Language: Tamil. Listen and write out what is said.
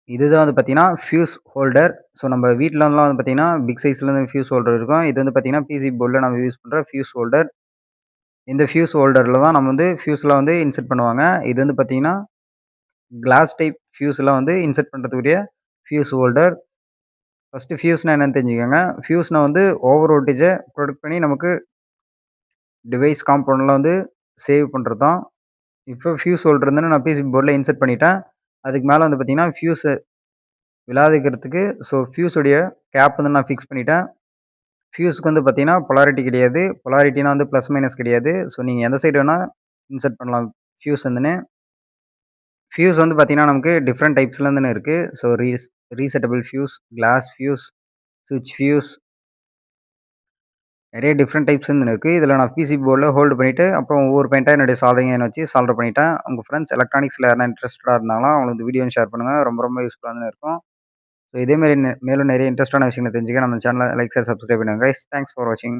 இதுதான் வந்து பார்த்தீங்கன்னா, ஃபியூஸ் ஹோல்டர். ஸோ நம்ம வீட்லலாம் வந்து பார்த்தீங்கன்னா, பிக் சைஸ்ல வந்து ஃபியூஸ் ஹோல்டர் இருக்கும். இது வந்து பார்த்தீங்கன்னா, பிசிபி போர்ட்ல நம்ம யூஸ் பண்ற ஃபியூஸ் ஹோல்டர். இந்த ஃபியூஸ் ஹோல்டர்ல தான் நம்ம வந்து ஃபியூஸ்லாம் வந்து இன்செர்ட் பண்ணுவாங்க. இது வந்து பார்த்தீங்கன்னா, கிளாஸ் டைப் ஃபியூஸ்லாம் வந்து இன்செர்ட் பண்றதுக்குரிய ஃபியூஸ் ஹோல்டர். ஃபர்ஸ்ட்டு ஃபியூஸ்னா என்னன்னு தெரிஞ்சுக்கங்க. ஃபியூஸ்னா வந்து ஓவர் வோல்டேஜ புரொடெக்ட் பண்ணி நமக்கு டிவைஸ் காம்பவுண்ட்லாம் வந்து சேவ் பண்றது தான். இப்போ ஃபியூஸ் ஹோல்டர் வந்து நான் பிசிபி போர்ட்ல இன்செர்ட் பண்ணிட்டேன். அதுக்கு மேல வந்து பார்த்தீங்கன்னா, ஃபியூஸ விழாதுக்கிறதுக்கு ஃபியூஸ் உடைய கேப் வந்து நான் ஃபிக்ஸ் பண்ணிட்டேன். ஃபியூஸ்க்கு வந்து பார்த்தீங்கன்னா, பொலாரிட்டி கிடையாது. பொலாரிட்டினா வந்து பிளஸ், மைனஸ் கிடையாது. நீங்க எந்த சைடு வேணா இன்செர்ட் பண்ணலாம் ஃபியூஸ் வந்துன்னு. ஃபியூஸ் வந்து பார்த்தீங்கன்னா, நமக்கு டிஃபரெண்ட் டைப்ஸ்ல வந்துன்னு இருக்கு. ரீசெட்டபிள் ஃபியூஸ், கிளாஸ் ஃபியூஸ், ஸ்விட்ச் ஃபியூஸ் நெறைய டிஃபரெண்ட் டைப்ஸ் வந்துன்னு இருக்கு. இதில நான் பிசிபி போர்ட்ல ஹோல்டு பண்ணிட்டு, அப்புறம் ஒவ்வொரு பாயிண்ட்டா என்னுடைய சால்டரிங் அயர்ன் வச்சு சால்டர் பண்ணிட்டேன். உங்க ஃபிரெண்ட்ஸ் எலக்ட்ரானிக்ஸ்ல யாருனா இன்ட்ரஸ்டடா இருந்தாங்கன்னா, அவங்களுக்கு இந்த வீடியோவ ஷேர் பண்ணுங்க. ரொம்ப ரொம்ப யூஸ்ஃபுல்லா தான் இருக்கும். இதே மாரி மேலும் நெறைய இன்ட்ரஸ்டான விஷயங்கள தெரிஞ்சுக்க நம்ம சேனல லைக், ஷேர், சப்ஸ்கிரைப் பண்ணுங்க கைஸ். தேங்க்ஸ் ஃபார் வாட்சிங்.